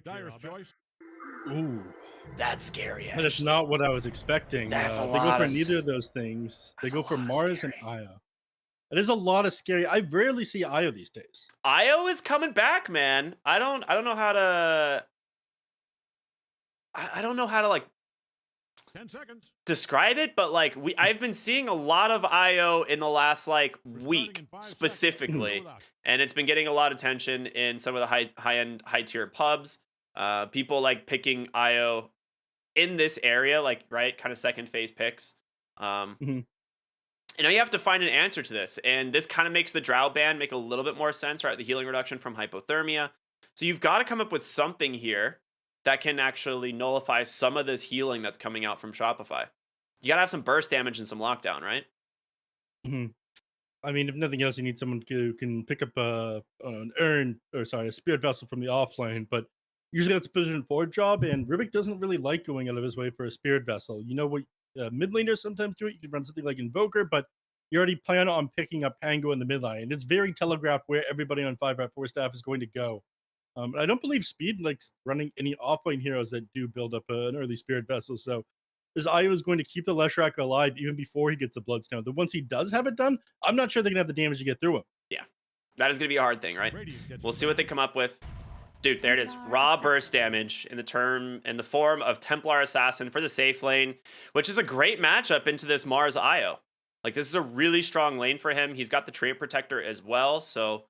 Dyer's choice. Ooh, That's scary, that is actually. not what I was expecting. That's a They go lot for of neither of those things. They that's a go for lot of Mars and scary. Io. It is a lot of scary. I rarely see Io these days. Io is coming back, man. I don't know how to I don't know how to like 10 seconds. describe it, but like I've been seeing a lot of IO in the last like We're starting week in 5 seconds. Mhm. specifically, and it's been getting a lot of attention in some of the high end high tier pubs. People like picking IO in this area, like right, kind of second phase picks. Um, Mhm. and now you have to find an answer to this, and this kind of makes the Drow ban make a little bit more sense, right? The healing reduction from hypothermia. So you've got to come up with something here that can actually nullify some of this healing that's coming out from Shopify. You got to have some burst damage and some lockdown, right? Mhm. I mean, if nothing else, you need someone who can pick up an urn, or sorry, a spirit vessel from the offlane. But usually that's a position forward job, and Rubik doesn't really like going out of his way for a spirit vessel. You know what? Mid laners sometimes do it. You can run something like Invoker, but you already plan on picking up Pango in the mid line. And it's very telegraphed where everybody on 5 4 staff is going to go. I don't believe Speed likes running any offlane heroes that do build up an early spirit vessel. So this Io is going to keep the Leshrac alive even before he gets the Bloodstone. Then once he does have it done, I'm not sure they're gonna have the damage to get through him. Yeah. That is going to be a hard thing, right? Radiant gets We'll the see what they ban. come up with. Dude, there it is. Templar Raw burst Assassin. damage in the form of Templar Assassin for the safe lane, which is a great matchup into this Mars Io. Like this is a really strong lane for him. He's got the Trait Protector as well, so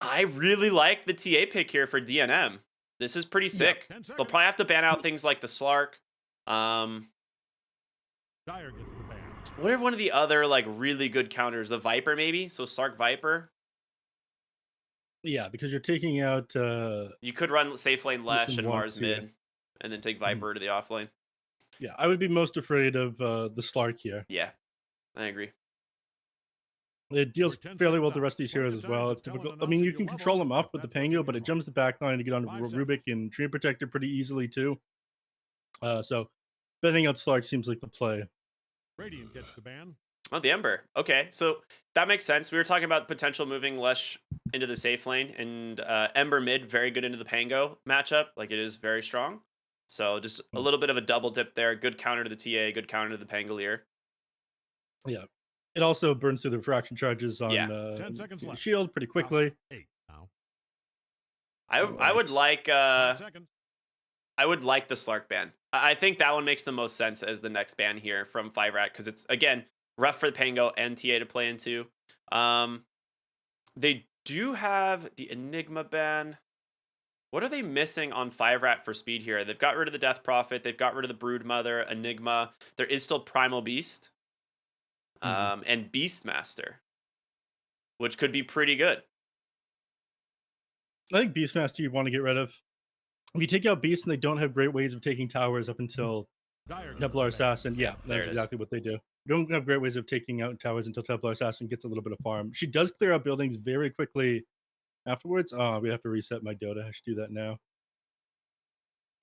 I really like the TA pick here for DNM. This is pretty Yeah. sick. 10 They'll seconds. probably have to ban out things like the Slark. Dyer gets the ban. What are one of the other like really good counters? The Viper maybe? So Slark Viper. Yeah, because you're taking out You could run safe lane Lesh Mission and One, Mars yeah. mid, and then take Mhm. Viper to the off lane. Yeah, I would be most afraid of the Slark here. Yeah, I agree. It deals We're 10 fairly seconds well with the out. rest of these Plenty heroes of as time well. to It's tell an difficult. I mean, announcer you your can control level them up if with the that's what's Pango, in but your it heart. jumps the back line to get onto 5 Rubik seconds. and Tree Protector pretty easily too. So betting out Slark seems like the play. Radiant gets the ban. Oh, the Ember. Okay, so that makes sense. We were talking about potential moving Lesh into the safe lane, and Ember mid very good into the Pango matchup. Like it is very strong. So just a Mm. little bit of a double dip there. Good counter to the TA. Good counter to the Pangolier. Yeah. It also burns through the refraction charges on Yeah, 10 seconds the left. shield pretty Drop quickly. 8 now. All I would right. like 5 seconds. I would like the Slark ban. I think that one makes the most sense as the next ban here from 5-Rat because it's again rough for the Pango and TA to play into. Um, they do have the Enigma ban. What are they missing on 5-Rat for speed here? They've got rid of the Death Prophet. They've got rid of the Brood Mother, Enigma. There is still Primal Beast Mhm. and Beastmaster, which could be pretty good. I think Beastmaster you want to get rid of. If you take out Beast and they don't have great ways of taking towers up until Dyer gets Templar the ban. Assassin, yeah, There that's it is. exactly what they do. They don't have great ways of taking out towers until Templar Assassin gets a little bit of farm. She does clear out buildings very quickly afterwards. Oh, we have to reset my Dota. I should do that now.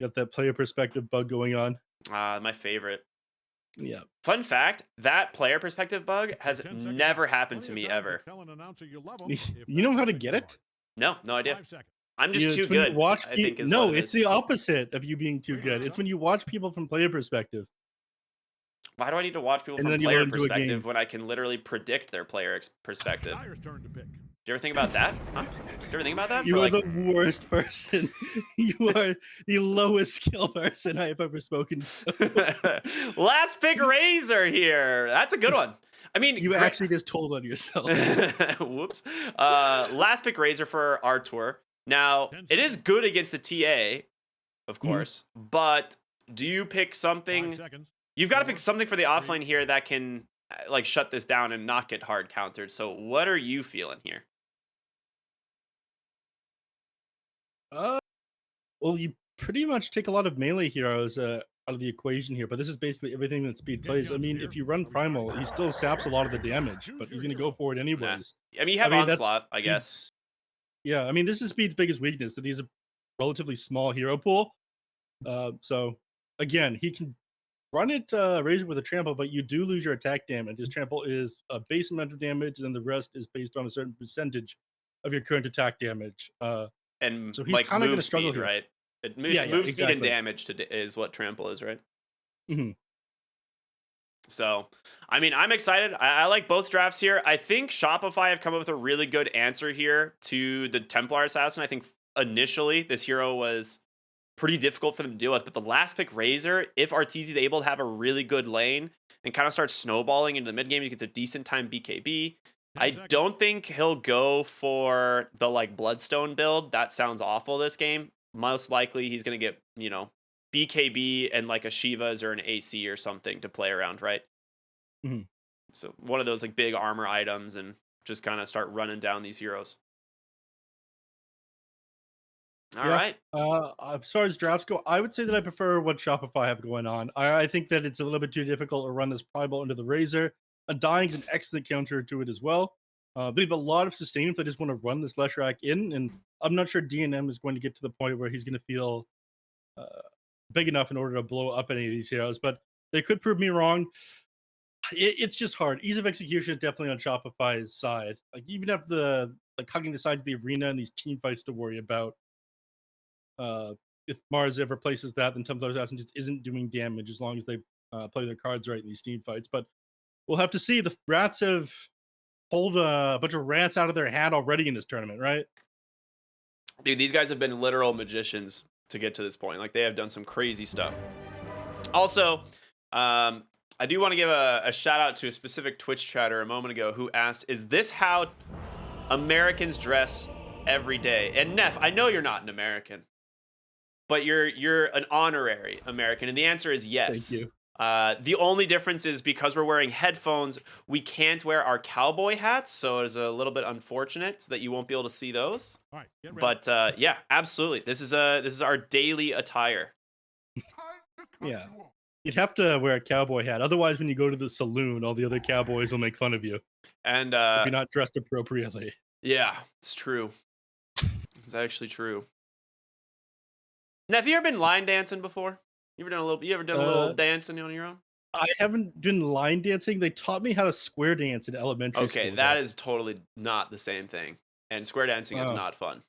Got that player perspective bug going on. My favorite. Yeah. Fun fact, that player perspective bug We're has 10 seconds never out. happened to Plenty me of time to ever. tell an announcer your level You if know that's how to what's in get your it? No, no idea. 5 seconds. I'm just too It's when you good, watch I think is what no, it it's is. the opposite of you being too good. Radiant's It's up. when you watch people from player perspective Why do I need to watch people and from then you player load into a perspective game. when I can literally predict their player perspective? Dyer's turn to pick. Do you ever think about that? Huh? Do you ever think about that? For You are like, the worst person. You are the lowest skill person I have ever spoken to. last pick Razor here. That's a good one. I mean, You great. actually just told on yourself. Whoops. Last pick Razor for our tour. Now, 10 it is seconds. good against the TA, of Mhm. course, but do you pick 5 something? seconds. You've got to pick 4, something for the 3, offlane here that can like shut this down and not get hard countered. So, what are you feeling here? Uh, well, you pretty much take a lot of melee heroes out of the equation here, but this is basically everything that speed Get plays. I Johnson mean, here. if you run Are we starting? Primal, he still saps a lot of the damage, Choose but he's your going to go hero. for it Nah. anyways. I mean, you I have mean, that's Onslaught, I guess. Speed's, yeah, I mean, this is Speed's biggest weakness that he's a relatively small hero pool. So again, he can run it Razor with a trample, but you do lose your attack damage. His trample is a base amount of damage, and the rest is based on a certain percentage of your current attack damage. and So he's like kinda gonna move struggle speed, here. right? It moves, Yeah, yeah, move speed and exactly. damage is what trample is, right? Mhm. So, I mean, I'm excited. I like both drafts here. I think Shopify have come up with a really good answer here to the Templar Assassin. I think initially this hero was pretty difficult for them to deal with, but the last pick Razor, if Arteezy is able to have a really good lane and kind of start snowballing into the mid game, you get a decent time BKB. 10 I seconds. don't think he'll go for the like Bloodstone build. That sounds awful this game. Most likely he's going to get, BKB and like a Shivas or an AC or something to play around, right? Mhm. So one of those like big armor items and just kind of start running down these heroes. All Yeah. right. As far as drafts go, I would say that I prefer what Shopify have going on. I think that it's a little bit too difficult to run this Primal into the Razor. Undying's an excellent counter to it as well. They have a lot of sustain if they just want to run this Leshrac in, and I'm not sure DNM is going to get to the point where he's going to feel uh, big enough in order to blow up any of these heroes, but they could prove me wrong. It's just hard. Ease of execution is definitely on Shopify's side. Like even have the like hugging the sides of the arena and these team fights to worry about. Uh, if Mars ever places that, then Templar Assassin just isn't doing damage as long as they play their cards right in these team fights. But we'll have to see. The Rats have pulled a bunch of rats out of their hat already in this tournament, right? Dude, these guys have been literal magicians to get to this point. Like they have done some crazy stuff. Also, I do want to give a shout out to a specific Twitch chatter a moment ago who asked, "Is this how Americans dress every day?" And neph, I know you're not an American, but you're an honorary American, and the answer is Thank yes. you. The only difference is because we're wearing headphones, we can't wear our cowboy hats, so it is a little bit unfortunate that you won't be able to see those. All right, get ready. But yeah, absolutely, this is our daily attire. Yeah. You'd have to wear a cowboy hat. Otherwise, when you go to the saloon, all the other cowboys will make fun of you And if you're not dressed appropriately. yeah, it's true. It's actually true. Now, have you ever been line dancing before? You ever done a little dancing on your own? I haven't done line dancing. They taught me how to square dance in elementary Okay, school. that is totally not the same thing. And square dancing is Oh. not fun.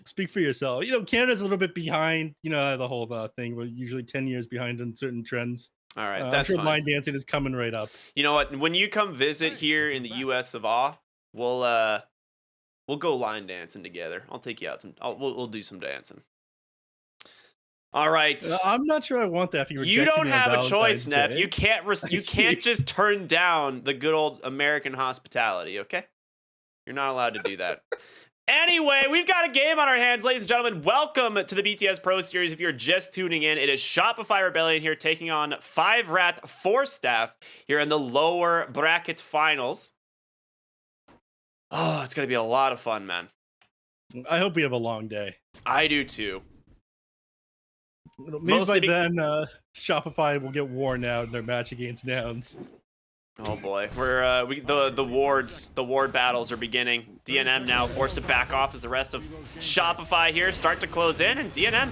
Speak for yourself. Canada's a little bit behind, the whole thing. We're usually 10 years behind on certain trends. All right, I'm that's sure fine. line dancing is coming right up. You know what? When you come visit here in the U.S. of A, we'll go line dancing together. I'll take you out we'll do some dancing. All right. I'm not sure I want that. You don't have a choice, Neff. You can't I can't just turn down the good old American hospitality, okay? You're not allowed to do that. Anyway, we've got a game on our hands, ladies and gentlemen. Welcome to the BTS Pro Series. If you're just tuning in, it is Shopify Rebellion here taking on 5 Rat 4 Staff here in the lower bracket finals. Oh, it's going to be a lot of fun, man. I hope we have a long day. I do too. Maybe Mostly by then, Shopify will get worn out in their match against Nouns. Oh boy, we're the ward battles are beginning. DNM now forced to back off as the rest of Shopify here start to close in, and DNM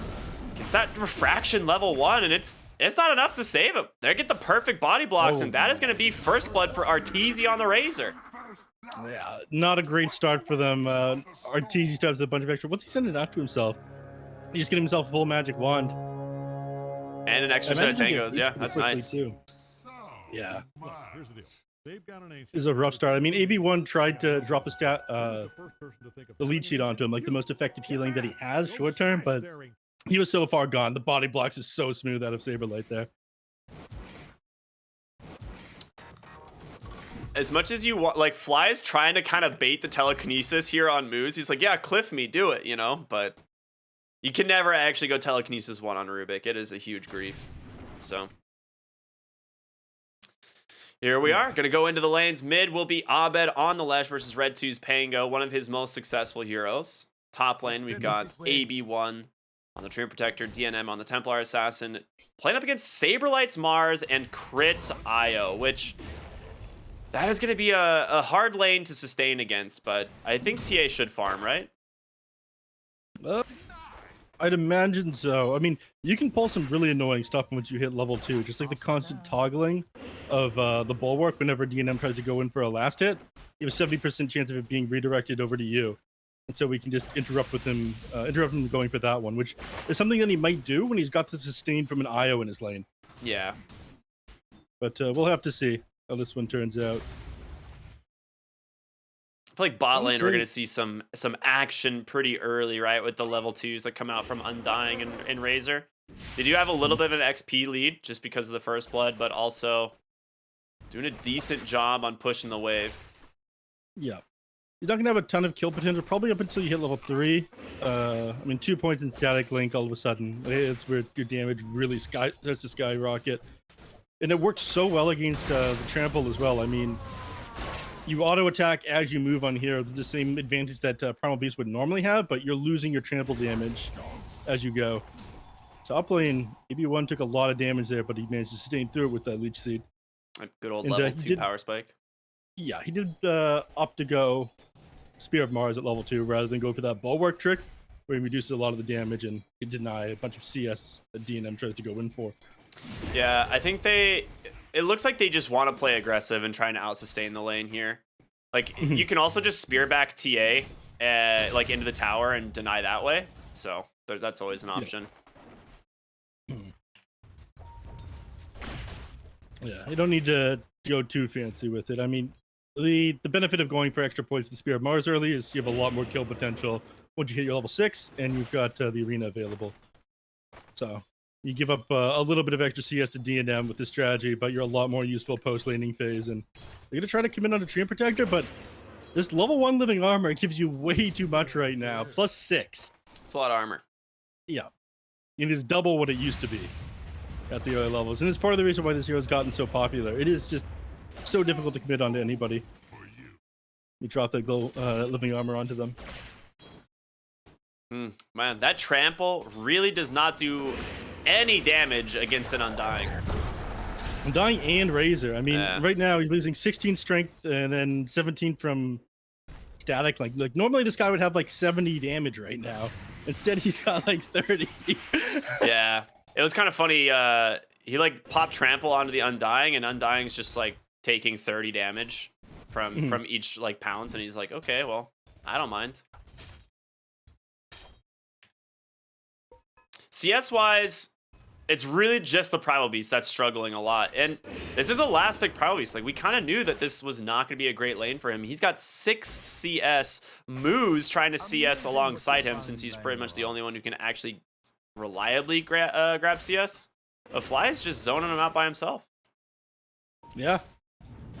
gets that refraction level 1, and it's not enough to save him. They get the perfect body blocks, and that is going to be first blood for Arteezy on the Razor. Yeah, not a great start for them. Arteezy still has a bunch of extra. What's he sending out to himself? He just getting himself a full magic wand. And an extra set of tangos. Yeah, that's nice. Too. Yeah. Look, here's the deal. They've got an ancient. It was a rough start. I mean, AB1 tried to drop a stat, the first person to think of the lead sheet onto him, like the most effective healing that he has short term, but staring. he was so far gone. The body blocks is so smooth out of Saberlight there. As much as you want, like, Fly is trying to kind of bait the telekinesis here on Moose. He's like, yeah, cliff me, do it, but you can never actually go telekinesis 1 on Rubik. It is a huge grief. So here we are. Going to go into the lanes. Mid will be Abed on the Lesh versus Red 2's Pango, one of his most successful heroes. Top lane, we've got AB1 on the Treant Protector, DNM on the Templar Assassin, playing up against Saberlight's Mars and Crit's Io, which that is going to be a hard lane to sustain against, but I think TA should farm, right? I'd imagine so. I mean, you can pull some really annoying stuff once you hit level 2, just like the constant toggling of the bulwark whenever DNM tries to go in for a last hit. You have a 70% chance of it being redirected over to you. and so we can just interrupt him going for that one, which is something that he might do when he's got the sustain from an IO in his lane. Yeah. But we'll have to see how this one turns out. I feel like bot lane, we're Honestly- going to see some action pretty early, right? With the level 2s that come out from Undying and Razor. They do have a little bit of an XP lead just because of the first blood, but also doing a decent job on pushing the wave. Yeah. You're not going to have a ton of kill potential, probably up until you hit level 3. I mean, 2 points in static link all of a sudden. It's where your damage really starts to skyrocket. And it works so well against the trample as well. I mean, you auto attack as you move on here, the same advantage that Primal Beast would normally have, but you're losing your trample damage as you go. So up lane, AB1 took a lot of damage there, but he managed to sustain through it with that Leech Seed. A good old And, level he 2 did- power spike. Yeah, he did opt to go Spear of Mars at level 2 rather than go for that Bulwark trick, where he reduces a lot of the damage and can deny a bunch of CS that DNM tries to go in for. Yeah, I think it looks like they just want to play aggressive and trying to out-sustain the lane here. Like, you can also just spear back TA like into the tower and deny that way. So that's always an option. Yeah, you don't need to go too fancy with it. I mean, the benefit of going for extra points with the Spear of Mars early is you have a lot more kill potential once you hit your level 6, and you've got the arena available. So you give up a little bit of extra CS to D&M with this strategy, but you're a lot more useful post-laning phase. And you're going to try to commit on a Treant Protector, but this level 1 living armor gives you way too much right now. Plus 6. It's a lot of armor. Yeah. It is double what it used to be at the early levels. And it's part of the reason why this hero's gotten so popular. It is just so difficult to commit onto anybody. You drop that living armor onto them. Man, that trample really does not do any damage against an Undying. Undying and Razor. I mean, Yeah. right now he's losing 16 strength and then 17 from static. Like normally this guy would have like 70 damage right now. Instead, he's got like 30. Yeah. It was kind of funny. He like popped trample onto the Undying, and Undying's just like taking 30 damage from each like pounds, and he's like, okay, well, I don't mind. CS wise, it's really just the Primal Beast that's struggling a lot. And this is a last pick Primal Beast. Like, we kind of knew that this was not going to be a great lane for him. He's got 6 CS. Moo's trying to CS alongside him since he's pretty much the only one who can actually reliably grab CS. But Fly is just zoning him out by himself. Yeah.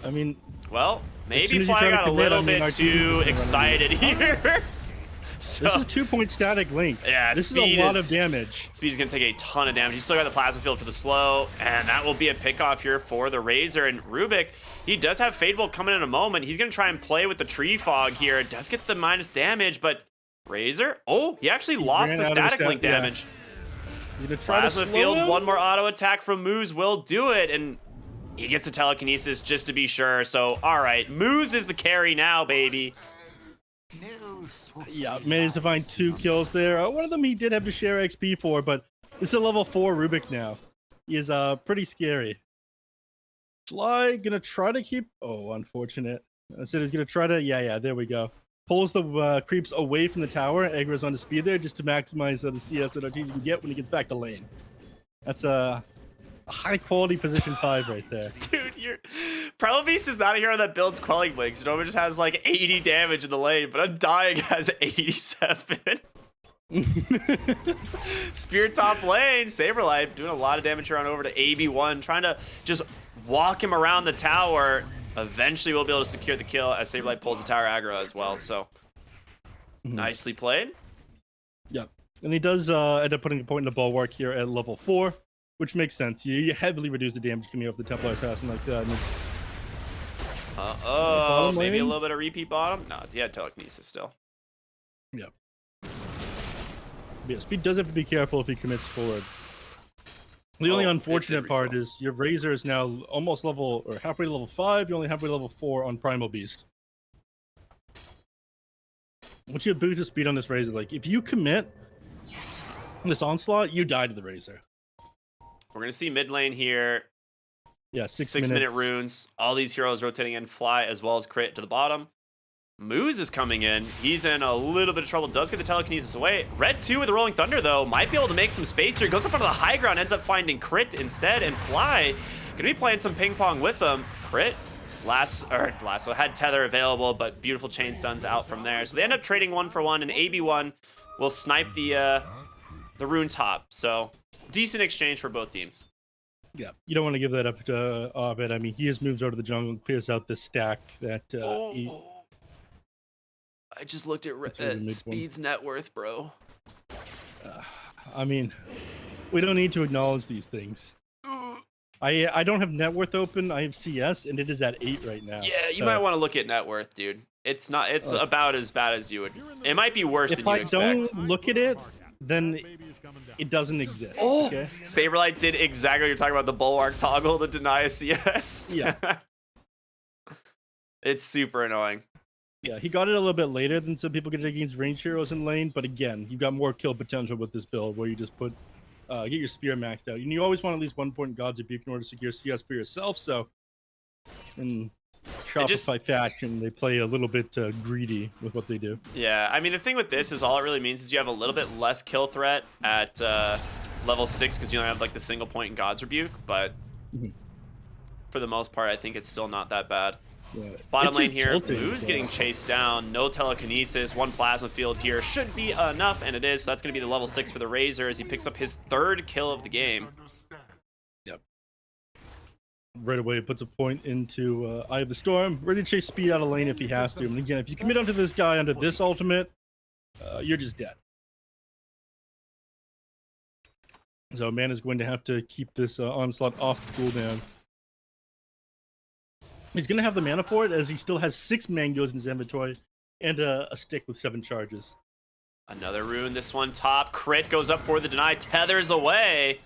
I mean, Well, soon maybe as you Fly try to got a commit, little I mean, bit our team's too just gonna run excited here. So, this is 2-point static link. Yeah, this is a speed lot is- of damage. Speed is going to take a ton of damage. He's still got the plasma field for the slow, and that will be a pickoff here for the Razor. And Rubik, he does have Fade Bolt coming in a moment. He's going to try and play with the tree fog here. Does get the minus damage, but Razor, oh, he actually lost ran the out of static link yeah. damage. You're gonna try Plasma to slow field, him? one more auto attack from Moose will do it, and he gets the telekinesis just to be sure. So, all right, Moose is the carry now, baby. Yeah, managed to find 2 kills there. One of them he did have to share XP for, but this is a level 4 Rubik now. He is pretty scary. Fly gonna try to keep. Oh, unfortunate. I said he's gonna try to. Yeah, there we go. Pulls the creeps away from the tower. Aggro's on the speed there just to maximize the CS that Ortiz can get when he gets back to lane. That's a high quality position 5 right there. Dude, Primal Beast is not a hero that builds Quelling Blinks. It only just has like 80 damage in the lane, but Undying has 87. Spear top lane, Saberlight doing a lot of damage here on over to AB1, trying to just walk him around the tower. Eventually we'll be able to secure the kill as Saberlight pulls the tower aggro as well, so nicely played. Yep. And he does end up putting a point in the bulwark here at level 4, which makes sense. You heavily reduce the damage coming off the Templar Assassin like that. And Uh-oh, Bottom maybe a lane? little bit of repeat bottom? No, he had telekinesis still. Yep. Yeah, Speed does have to be careful if he commits forward. The only Oh, unfortunate it did part refill. is your Razor is now almost level, or halfway to level 5. You're only halfway to level 4 on Primal Beast. Once you have boost of speed on this Razor, like if you commit this onslaught, you die to the Razor. We're going to see mid lane here. Yeah, 6 minute runes. All these heroes rotating in, Fly as well as Crit to the bottom. Moose is coming in. He's in a little bit of trouble. Does get the telekinesis away. Red 2 with the Rolling Thunder, though, might be able to make some space here. Goes up onto the high ground, ends up finding Crit instead, and Fly gonna be playing some ping pong with them. Crit, Lasso had Tether available, but beautiful chain stuns out from there. So they end up trading 1-for-1, and AB1 will snipe the rune top. So decent exchange for both teams. Yeah, you don't want to give that up to Abed. I mean, he just moves out of the jungle and clears out the stack that I just looked at Speed's net worth, bro. I mean, we don't need to acknowledge these things. I don't have net worth open. I have CS, and it is at 8 right now. Yeah, you might want to look at net worth, dude. It's not. It's about as bad as you would. It might be worse than you expect. If I don't look at it, then it doesn't exist. Oh, okay? Saberlight did exactly what you're talking about, the Bulwark toggle to deny a CS. Yeah. It's super annoying. Yeah, he got it a little bit later than some people get it against range heroes in lane, but again, you got more kill potential with this build where you just put get your spear maxed out. And you always want at least 1 point in God's Rebuke in order to secure CS for yourself, so in Shopify fashion, they play a little bit greedy with what they do. Yeah, I mean, the thing with this is all it really means is you have a little bit less kill threat at level 6 because you only have like the single point in God's Rebuke, but for the most part, I think it's still not that bad. Yeah. Bottom lane here, Blue's getting chased down. No telekinesis. 1 plasma field here should be enough, and it is. So that's going to be the level 6 for the Razor as he picks up his 3rd kill of the game. Yep. Right away, it puts a point into Eye of the Storm. Ready to chase Speed out of lane if he has to. And again, if you commit onto this guy under this ultimate, you're just dead. So man is going to have to keep this onslaught off cooldown. He's going to have the mana for it as he still has 6 mangoes in his inventory and a stick with 7 charges. Another rune, this one top. Crit goes up for the deny, tethers away.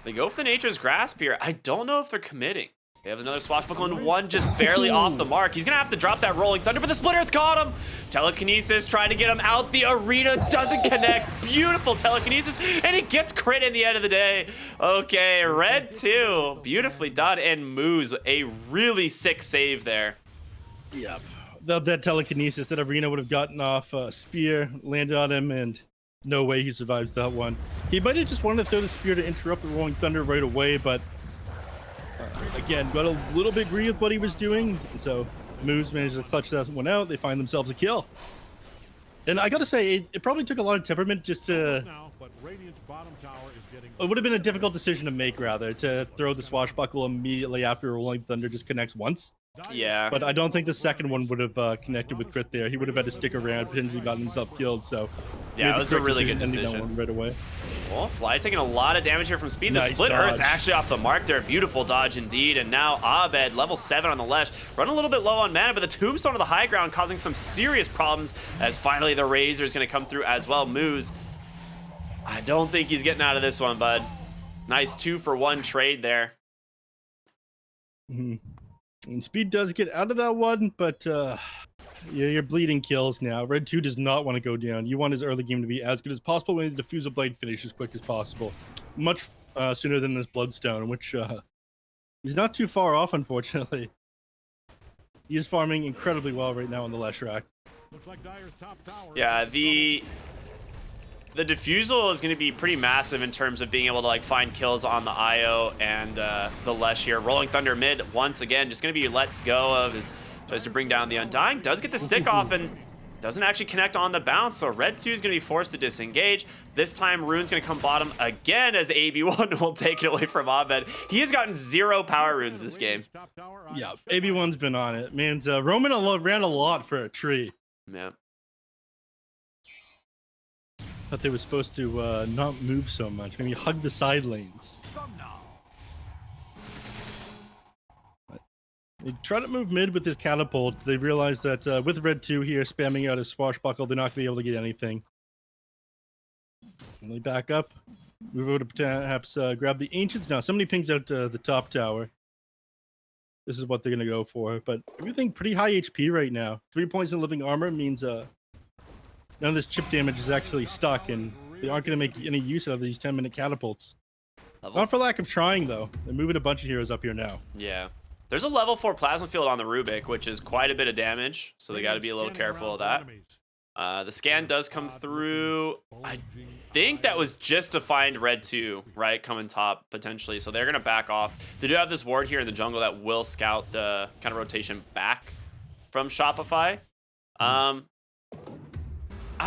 They go for the Nature's Grasp here. I don't know if they're committing. They have another swashbuckle and 1 just barely off the mark. He's going to have to drop that Rolling Thunder, but the Split Earth caught him. Telekinesis trying to get him out the arena. Doesn't connect. Beautiful telekinesis. And he gets crit in the end of the day. Okay, Red 2. Beautifully done. And Moose, a really sick save there. Yep. That telekinesis, that arena would have gotten off spear, landed on him, and no way he survives that one. He might have just wanted to throw the spear to interrupt the Rolling Thunder right away, but again, got a little bit greedy with what he was doing, and so Moose managed to clutch that one out. They find themselves a kill. And I gotta say, it probably took a lot of temperament just to... It would have been a difficult decision to make, rather, to throw the swashbuckle immediately after Rolling Thunder just connects once. Yeah. But I don't think the second one would have connected with crit there. He would have had to stick around, potentially gotten himself killed, so... Yeah, it was a really good decision. Right away. Well, Fly taking a lot of damage here from Speed. The Nice Split dodge. Earth actually off the mark there. Beautiful dodge indeed. And now Abed, level 7 on the Lesh. Run a little bit low on mana, but the Tombstone to the high ground causing some serious problems as finally the Razor is going to come through as well. Moose, I don't think he's getting out of this one, bud. Nice 2-for-1 trade there. And Speed does get out of that one, but yeah, you're bleeding kills now. Red 2 does not want to go down. You want his early game to be as good as possible when the Diffusal Blade finish as quick as possible. Much sooner than this Bloodstone, which he's not too far off, unfortunately. He is farming incredibly well right now on the Leshrac. Yeah, the Diffusal is going to be pretty massive in terms of being able to like find kills on the IO and the Lesh here. Rolling Thunder mid once again, just going to be let go of as tries to bring down the Undying. Does get the stick off and doesn't actually connect on the bounce. So Red 2 is going to be forced to disengage. This time Rune's going to come bottom again as AB1 will take it away from Abed. He has gotten 0 power runes this game. Yeah, AB1's been on it. Man's Roman ran a lot for a tree. Yeah. Thought they were supposed to not move so much. Maybe hug the side lanes. They try to move mid with his catapult. They realize that with Red 2 here spamming out his swashbuckle, they're not going to be able to get anything. And they back up. Move over to perhaps grab the Ancients. Now, somebody pings out the top tower. This is what they're going to go for. But everything pretty high HP right now. 3 points in living armor means none of this chip damage is actually stuck, and they aren't going to make any use out of these 10-minute catapults. Not for lack of trying, though. They're moving a bunch of heroes up here now. Yeah. There's a level 4 plasma field on the Rubik, which is quite a bit of damage, so they got to be a little careful of that. The scan does come through. I think that was just to find red 2, right? Coming top, potentially. So they're going to back off. They do have this ward here in the jungle that will scout the kind of rotation back from Shopify. I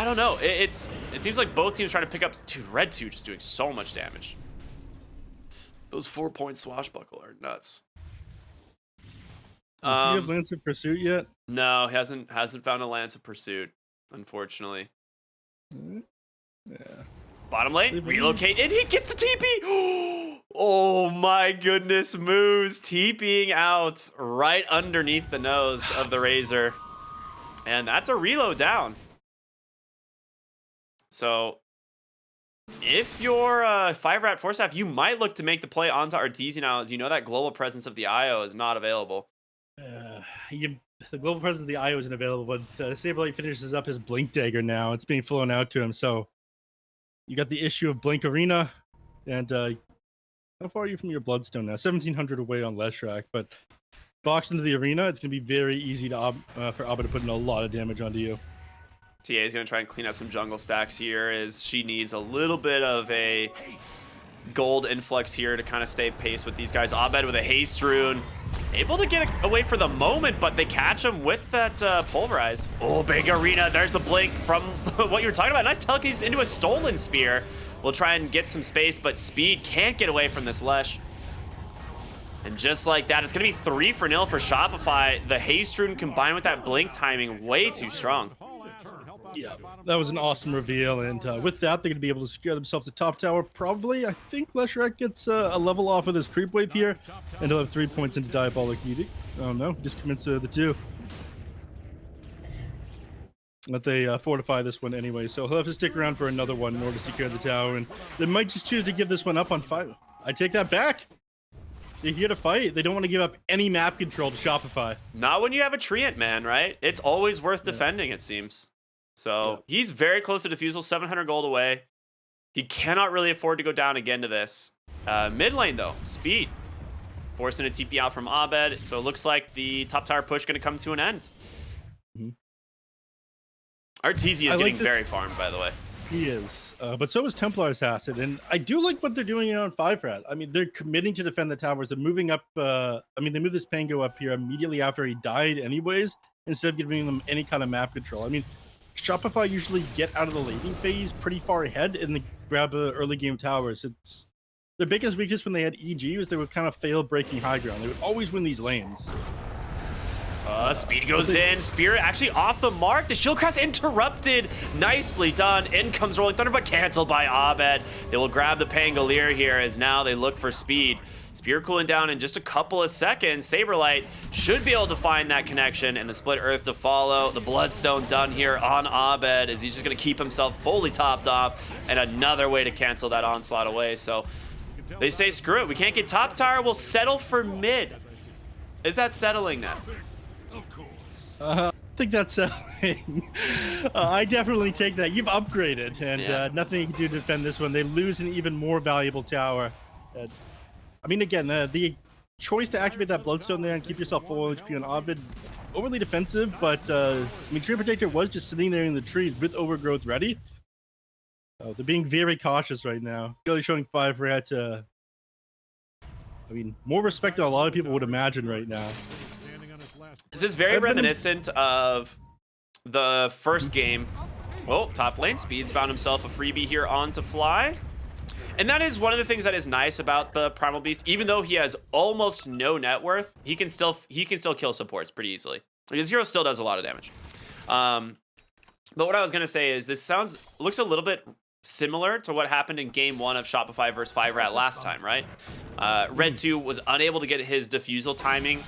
don't know. It seems like both teams trying to pick up... Dude, red 2 just doing so much damage. Those 4-point swashbuckle are nuts. Do you have Lance of Pursuit yet? No, he hasn't found a Lance of Pursuit, unfortunately. Yeah. Bottom lane, relocate, and he gets the TP. Oh my goodness, Moose TPing out right underneath the nose of the Razor. And that's a reload down. So if you're 5-rat 4-staff, you might look to make the play onto Arteezy now, as you know that global presence of the IO is not available. The global presence of the IO isn't available, but Saberlight finishes up his Blink Dagger now. It's being flown out to him, so you got the issue of Blink Arena, and how far are you from your Bloodstone now? 1,700 away on Leshrac, but boxed into the arena, it's going to be very easy to for Abba to put in a lot of damage onto you. TA is going to try and clean up some jungle stacks here, as she needs a little bit of a gold influx here to kind of stay pace with these guys. Abed with a haste rune, able to get away for the moment, but they catch him with that pulverize. Oh, big arena. There's the blink from what you were talking about. Nice telekinesis into a stolen spear. We'll try and get some space, but Speed can't get away from this Lesh. And just like that, it's going to be 3-0 for Shopify. The haste rune combined with that blink timing, way too strong. Yeah, that was an awesome reveal, and with that, they're going to be able to secure themselves the top tower. Probably, I think Leshrac gets a level off of this creep wave here, and he'll have 3 points into Diabolic Edict. Oh no, just commits to the 2. But they fortify this one anyway, so he'll have to stick around for another one in order to secure the tower, and they might just choose to give this one up on 5. I take that back. They're here to fight. They don't want to give up any map control to Shopify. Not when you have a Treant, man, right? It's always worth defending, it seems. So he's very close to defusal, 700 gold away. He cannot really afford to go down again to this. Mid lane, though, Speed. Forcing a TP out from Abed. So it looks like the top tower push going to come to an end. Arteezy is getting very farmed, by the way. He is. But so is Templar's Acid. And I do like what they're doing on 5-rat. I mean, they're committing to defend the towers. They're moving up. I mean, they moved this Pango up here immediately after he died anyways, instead of giving them any kind of map control. I mean, Shopify usually get out of the laning phase pretty far ahead and they grab early game towers. It's their biggest weakness when they had EG was they would kind of fail breaking high ground. They would always win these lanes. Speed goes in. Spirit actually off the mark. The shield crash interrupted. Nicely done. In comes Rolling Thunder, but canceled by Abed. They will grab the Pangolier here as now they look for Speed. Spear cooling down in just a couple of seconds. Saberlight should be able to find that connection and the split earth to follow. The Bloodstone done here on Abed as he's just going to keep himself fully topped off, and another way to cancel that onslaught away. So they say, screw it. We can't get top tower. We'll settle for mid. Is that settling now? Of course. I think that's settling. I definitely take that. You've upgraded, and nothing you can do to defend this one. They lose an even more valuable tower. I mean, again, the choice to activate that Bloodstone there and keep yourself full HP on Ovid, overly defensive, but I mean, Tree Protector was just sitting there in the trees with Overgrowth ready. They're being very cautious right now. Really showing 5-rat, I mean, more respect than a lot of people would imagine right now. This is very reminiscent of the first game. Well, top lane, Speeds found himself a freebie here on to fly. And that is one of the things that is nice about the Primal Beast. Even though he has almost no net worth, he can still kill supports pretty easily. His hero still does a lot of damage. But what I was gonna say is this looks a little bit similar to what happened in game 1 of Shopify versus 5-rat last time, right? Red 2 was unable to get his defusal timing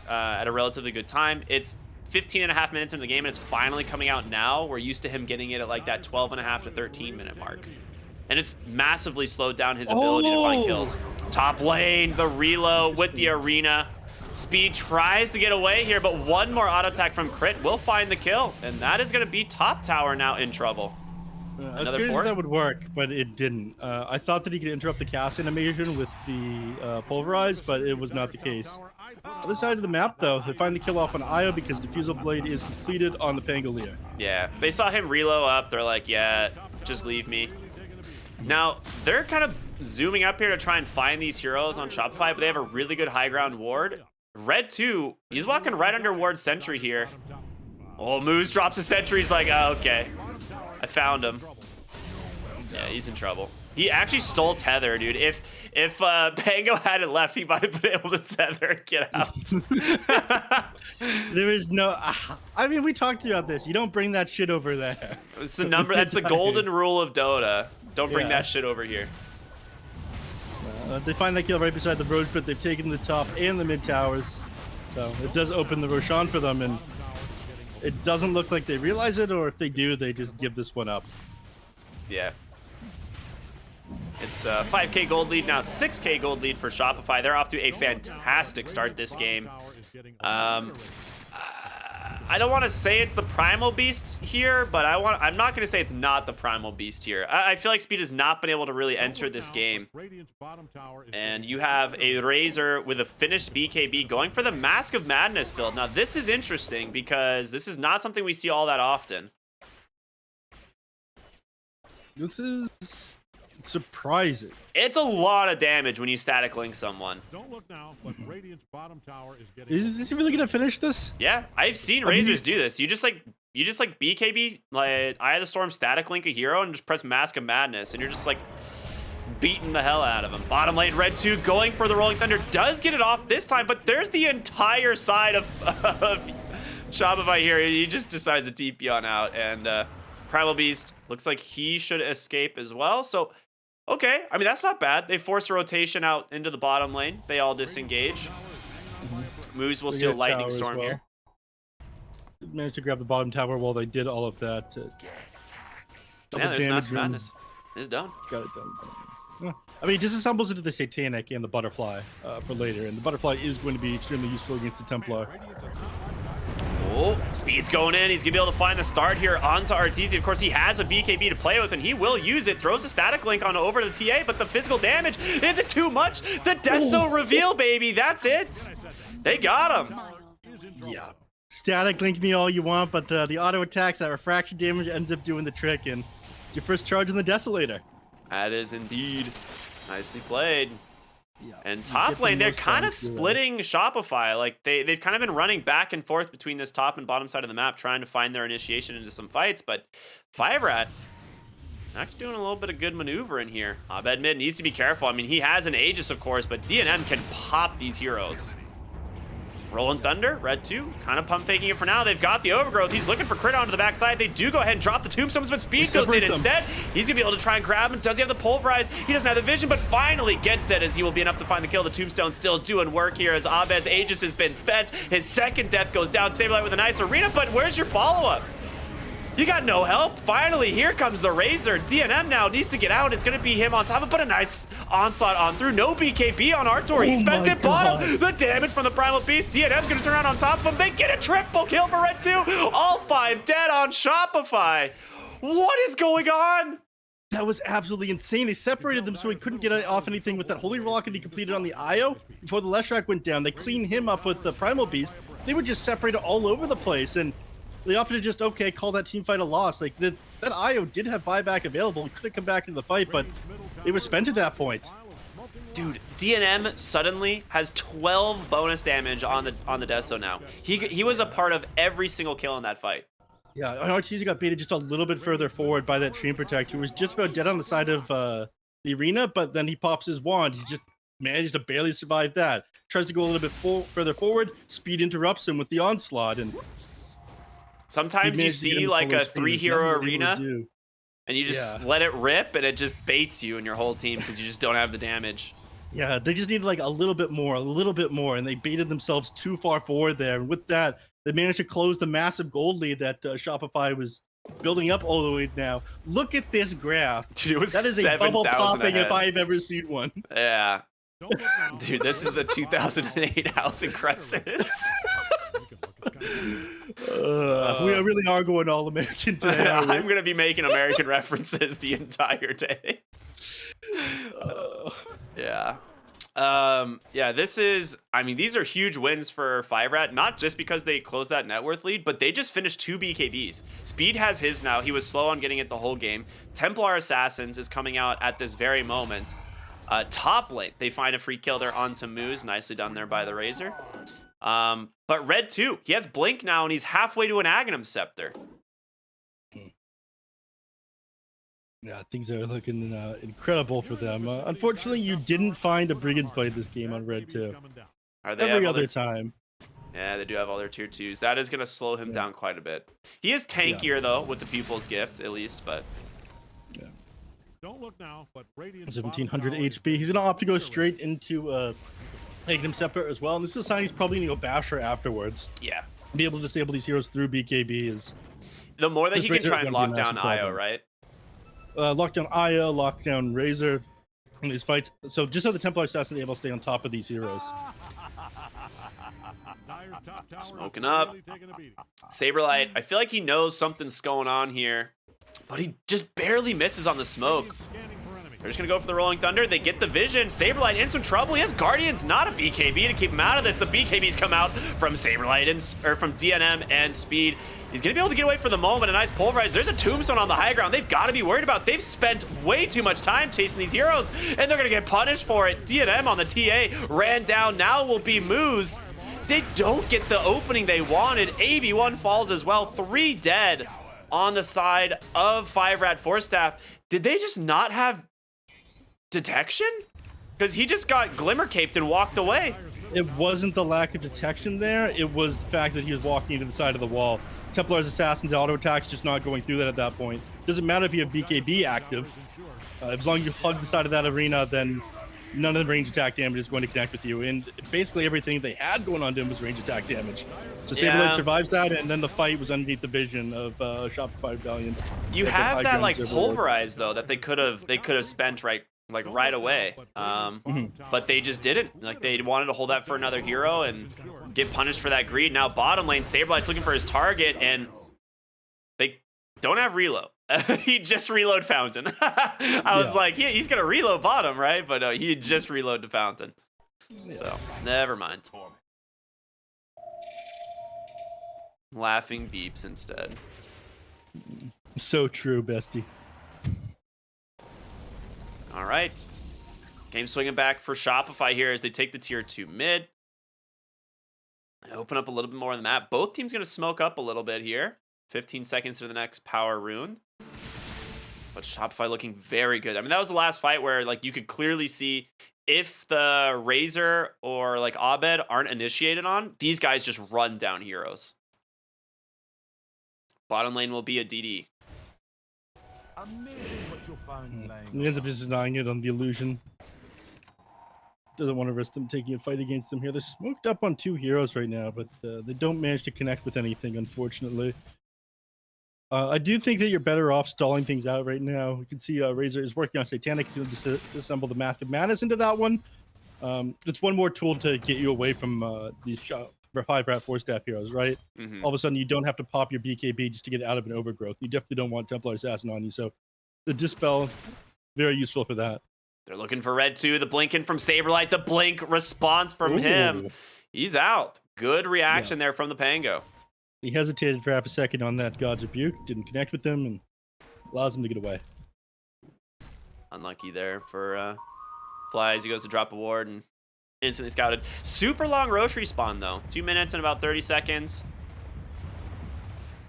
at a relatively good time. It's 15.5 minutes into the game, and it's finally coming out now. We're used to him getting it at like that 12.5 to 13 minute mark. And it's massively slowed down his ability to find kills. Top lane, the reload with the arena. Speed tries to get away here, but one more auto attack from Crit will find the kill. And that is going to be top tower now in trouble. As Another good as four? that would work, but it didn't. I thought that he could interrupt the cast animation with the pulverize, but it was not the case. Other side of the map, though, they find the kill off on Io because Diffusal Blade is completed on the Pangolier. Yeah, they saw him reload up. They're like, yeah, just leave me. Now, they're kind of zooming up here to try and find these heroes on Shopify, but they have a really good high ground ward. Red 2, he's walking right under ward sentry here. Oh, Moose drops a sentry. He's like, oh, okay. I found him. Yeah, he's in trouble. He actually stole tether, dude. If Pango hadn't left, he might have been able to tether and get out. There is no. I mean, we talked about this. You don't bring that shit over there. It's the number. That's the golden rule of Dota. Don't bring Yeah. that shit over here. They find that kill right beside the road, but they've taken the top and the mid towers. So it does open the Roshan for them, and it doesn't look like they realize it, or if they do, they just give this one up. Yeah. It's a 5K gold lead now, 6K gold lead for Shopify. They're off to a fantastic start this game. I don't want to say it's the Primal Beast here, but I'm not going to say it's not the Primal Beast here. I feel like Speed has not been able to really enter this game. And you have a Razor with a finished BKB going for the Mask of Madness build. Now, this is interesting because this is not something we see all that often. This is surprising. It's a lot of damage when you static link someone. Don't look now, but Radiant's bottom tower is getting. Is he really gonna finish this? Yeah, I've seen Razors do this. You just like BKB, like Eye of the Storm static link a hero and just press Mask of Madness, and you're just like beating the hell out of him. Bottom lane, Red 2 going for the Rolling Thunder, does get it off this time, but there's the entire side of Shopify here. He just decides to TP on out, and Primal Beast looks like he should escape as well. So, okay, I mean, that's not bad. They force a rotation out into the bottom lane. They all disengage. Moose will They steal get a Lightning tower as Storm well. here. Managed to grab the bottom tower while they did all of that. Yeah, there's Mask of room. Madness. It's done. Got it done. Yeah. I mean, it disassembles into the Satanic and the Butterfly for later, and the Butterfly is going to be extremely useful against the Templar. Oh, Speed's going in. He's going to be able to find the start here onto Arteezy. Of course, he has a BKB to play with, and he will use it. Throws a static link on over to the TA, but the physical damage, is it too much? The Deso reveal, baby. That's it. They got him. Yeah. Static link me all you want, but the auto attacks, that refraction damage ends up doing the trick, and your first charge in the Desolator. That is indeed nicely played. Yeah. And top lane, they're kind of splitting Shopify. Like they've kind of been running back and forth between this top and bottom side of the map, trying to find their initiation into some fights. But 5rat actually doing a little bit of good maneuver in here. Abed mid needs to be careful. I mean, he has an Aegis, of course, but DNM can pop these heroes. Rolling Thunder, Red 2, kind of pump faking it for now. They've got the Overgrowth. He's looking for crit onto the backside. They do go ahead and drop the Tombstones, but Speed goes in instead. He's going to be able to try and grab him. Does he have the Pulverize? He doesn't have the vision, but finally gets it, as he will be enough to find the kill. The Tombstone still doing work here as Abed's Aegis has been spent. His second death goes down. Saberlight with a nice arena, but where's your follow-up? You got no help. Finally, here comes the Razor. DNM now needs to get out. It's going to be him on top of, but a nice onslaught on through. No BKB on Artor. He spent it bottom. The damage from the Primal Beast. DNM's going to turn around on top of him. They get a triple kill for Red 2. All 5 dead on Shopify. What is going on? That was absolutely insane. They separated them so he couldn't get off anything with that Holy Rock that he completed on the Io. Before the Leshrac went down, they cleaned him up with the Primal Beast. They were just separated all over the place, and they opted to just, okay, call that team fight a loss. Like, that IO did have buyback available. He could have come back into the fight, but it was spent at that point. Dude, DNM suddenly has 12 bonus damage on the Deso now. He was a part of every single kill in that fight. Yeah, Arteezy got baited just a little bit further forward by that Treant Protector, who was just about dead on the side of the arena, but then he pops his wand. He just managed to barely survive that. Tries to go a little bit further forward. Speed interrupts him with the onslaught, and sometimes you see like a 3-hero arena and you just let it rip and it just baits you and your whole team because you just don't have the damage. Yeah, they just needed like a little bit more, and they baited themselves too far forward there. And with that, they managed to close the massive gold lead that Shopify was building up all the way now. Look at this graph. Dude, it was that is a bubble popping ahead. if I've ever seen one. Yeah. Dude, this is the 2008 housing crisis. We really are going all American today. I'm going to be making American references the entire day. Yeah. Yeah, this is, I mean, these are huge wins for 5rat, not just because they closed that net worth lead, but they just finished 2 BKBs. Speed has his now. He was slow on getting it the whole game. Templar Assassins is coming out at this very moment. Top lane, they find a free kill there onto Moose. Nicely done there by the Razor. But Red 2, he has Blink now, and he's halfway to an Aghanim Scepter. Yeah, things are looking incredible for them. Unfortunately, you didn't find a Brigand's Blade this game on Red 2. Are they Every other time. Yeah, they do have all their tier 2s. That is going to slow him down quite a bit. He is tankier, though, with the Pupil's Gift, at least, but... Yeah. Don't look now, but 1700 HP. He's going to opt to go straight into Aghanim Scepter as well, and this is a sign he's probably going to go Basher afterwards. Yeah. Be able to disable these heroes through BKB is... The more that he can try and lock down IO, right? Lockdown Io, lockdown Razor in these fights. So just so the Templar Assassin is able to stay on top of these heroes. Smoking up. Saberlight, I feel like he knows something's going on here, but he just barely misses on the smoke. They're just going to go for the Rolling Thunder. They get the vision. Saberlight in some trouble. He has Guardians, not a BKB to keep him out of this. The BKBs come out from Saberlight or from DNM and Speed. He's going to be able to get away for the moment. A nice Pulverize. There's a Tombstone on the high ground they've got to be worried about. They've spent way too much time chasing these heroes, and they're going to get punished for it. DNM on the TA ran down. Now will be Moose. They don't get the opening they wanted. AB1 falls as well. 3 dead on the side of 5rat Force Staff. Did they just not have detection? Because he just got glimmer caped and walked away. It wasn't the lack of detection there. It was the fact that he was walking into the side of the wall. Templar's Assassins auto attacks just not going through that at that point. Doesn't matter if you have BKB active. As long as you hug the side of that arena, then none of the range attack damage is going to connect with you. And basically everything they had going on to him was range attack damage. So Saberlight survives that, and then the fight was underneath the vision of Shopify Rebellion. You have that like Pulverize though that they could have spent right away. But they just didn't. Like they wanted to hold that for another hero and get punished for that greed. Now bottom lane, Saberlight's looking for his target, and they don't have reload. He just reload Fountain. I was like, yeah, he's gonna reload bottom, right? But no, he just reload to Fountain. So never mind. Laughing beeps instead. So true, bestie. All right. Game swinging back for Shopify here as they take the tier 2 mid. They open up a little bit more on the map. Both teams going to smoke up a little bit here. 15 seconds to the next power rune. But Shopify looking very good. I mean, that was the last fight where like you could clearly see if the Razor or like Abed aren't initiated on, these guys just run down heroes. Bottom lane will be a DD. He ends up just denying it on the illusion. Doesn't want to risk them taking a fight against them here. They're smoked up on 2 heroes right now, but they don't manage to connect with anything, unfortunately. I do think that you're better off stalling things out right now. You can see Razor is working on Satanic. He's going to disassemble the Mask of Madness into that one. It's one more tool to get you away from these 5-rat 4-staff heroes, right? All of a sudden, you don't have to pop your BKB just to get out of an overgrowth. You definitely don't want Templar Assassin on you, so the Dispel, very useful for that. They're looking for Red 2, the blink in from Saberlight, the blink response from him. He's out. Good reaction there from the Pango. He hesitated for half a second on that God's Rebuke, didn't connect with him, and allows him to get away. Unlucky there for Flies. He goes to drop a ward and instantly scouted. Super long Roche respawn, though. 2 minutes and about 30 seconds.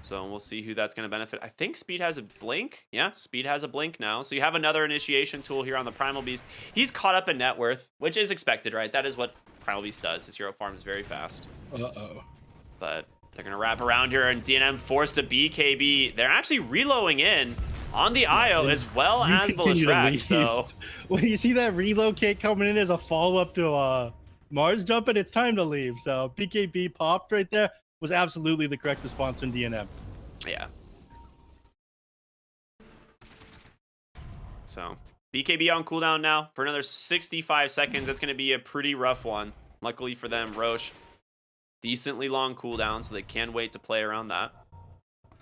So we'll see who that's going to benefit. I think Speed has a blink. Yeah, Speed has a blink now. So you have another initiation tool here on the Primal Beast. He's caught up in net worth, which is expected, right? That is what Primal Beast does. His hero farms very fast. But they're going to wrap around here, and DNM forced a BKB. They're actually reloading in on the IO as well as the Leshrac. So when you see that relocate coming in as a follow-up to Mars jumping, it's time to leave. So BKB popped right there. Was absolutely the correct response from DNM. Yeah. So BKB on cooldown now for another 65 seconds. That's going to be a pretty rough one. Luckily for them, Roche decently long cooldown, so they can wait to play around that.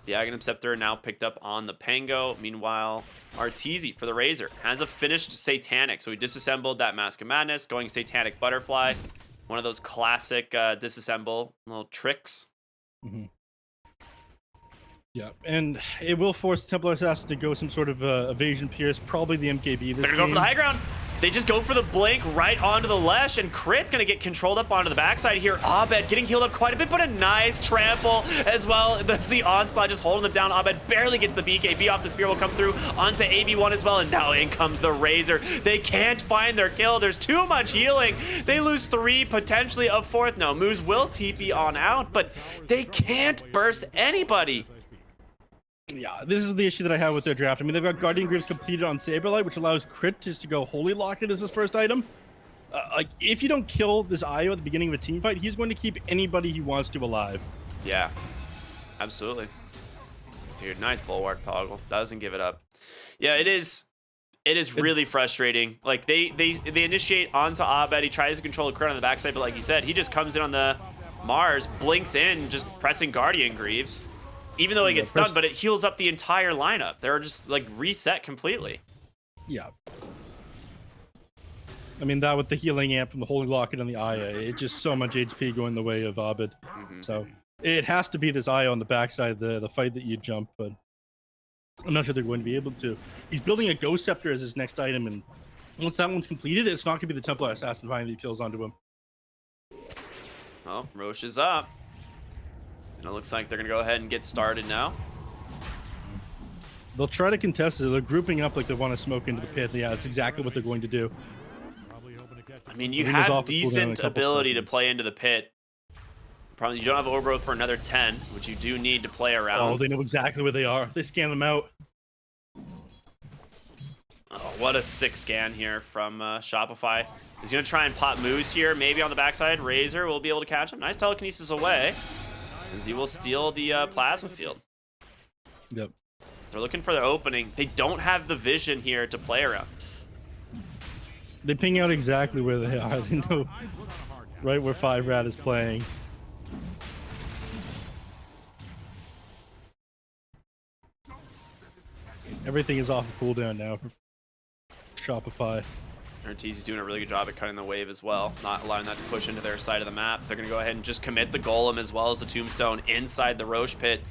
The Aghanim Scepter now picked up on the Pango. Meanwhile, Arteezy for the Razor has a finished Satanic. So he disassembled that Mask of Madness, going Satanic Butterfly. One of those classic disassemble little tricks. Mm-hmm. Yeah, and it will force Templar Assassin to go some sort of evasion pierce, probably the MKB. They're gonna go for the high ground. They just go for the blink right onto the Lesh, and Crit's gonna get controlled up onto the backside here. Abed getting healed up quite a bit, but a nice trample as well. That's the onslaught just holding them down. Abed barely gets the BKB off. The spear will come through onto AB1 as well, and now in comes the Razor. They can't find their kill. There's too much healing. They lose 3, potentially a 4th. No, Moose will TP on out, but they can't burst anybody. Yeah, this is the issue that I have with their draft. I mean, they've got Guardian Greaves completed on Saberlight, which allows Crit just to go Holy Locket as his first item. Like, if you don't kill this Io at the beginning of a team fight, he's going to keep anybody he wants to alive. Yeah, absolutely. Dude, nice Bulwark toggle. Doesn't give it up. Yeah, it is really frustrating. Like, they initiate onto Abed. He tries to control the Crit on the backside, but like you said, he just comes in on the Mars, blinks in, just pressing Guardian Greaves. Even though he gets stunned, but it heals up the entire lineup. They're just like reset completely. Yeah. I mean, that with the healing amp from the Holy Locket on the Aya, it's just so much HP going the way of Abed. So it has to be this Aya on the backside, the fight that you jump, but I'm not sure they're going to be able to. He's building a Ghost Scepter as his next item, and once that one's completed, it's not going to be the Templar Assassin finding the kills onto him. Well, Roche is up. And it looks like they're going to go ahead and get started now. They'll try to contest it. They're grouping up like they want to smoke into the pit. Yeah, that's exactly what they're going to do. I mean, you have decent ability to play into the pit. Probably you don't have Orbro for another 10, which you do need to play around. Oh, they know exactly where they are. They scan them out. Oh, what a sick scan here from Shopify. He's going to try and pop Moose here, maybe on the backside. Razor will be able to catch him. Nice telekinesis away. As he will steal the plasma field. Yep. They're looking for their opening. They don't have the vision here to play around. They ping out exactly where they are. They know right where 5-Rat is playing. Everything is off of cooldown now for Shopify. Arteezy's doing a really good job at cutting the wave as well, not allowing that to push into their side of the map. They're going to go ahead and just commit the Golem as well as the Tombstone inside the Roche pit.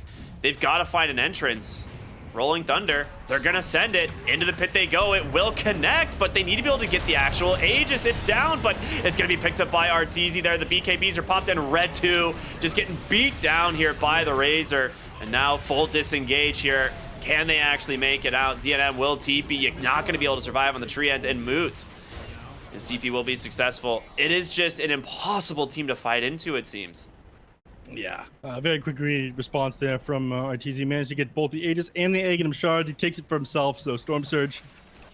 They've got to find an entrance. Rolling Thunder, they're going to send it. Into the pit they go. It will connect, but they need to be able to get the actual Aegis. It's down, but it's going to be picked up by Arteezy there. The BKBs are popped in. Red 2 just getting beat down here by the Razor. And now full disengage here. Can they actually make it out? DNM will TP. You're not going to be able to survive on the tree end, and Moose. His TP will be successful. It is just an impossible team to fight into, it seems. Yeah. Very quick response there from Arteezy. Managed to get both the Aegis and the Aghanim Shard. He takes it for himself, so Storm Surge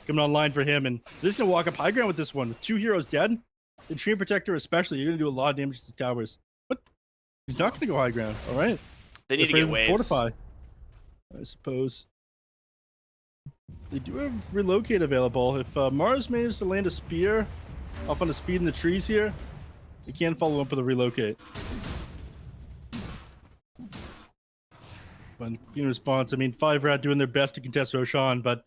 coming online for him. And they're just going to walk up high ground with this one. With 2 heroes dead, the Tree Protector especially, you're going to do a lot of damage to the towers. But he's not going to go high ground. All right. They need to get waves. Fortify, I suppose. They do have Relocate available. If Mars manages to land a spear off on a speed in the trees here, they can follow up with a Relocate. But clean response. I mean, 5-Rat doing their best to contest Roshan, but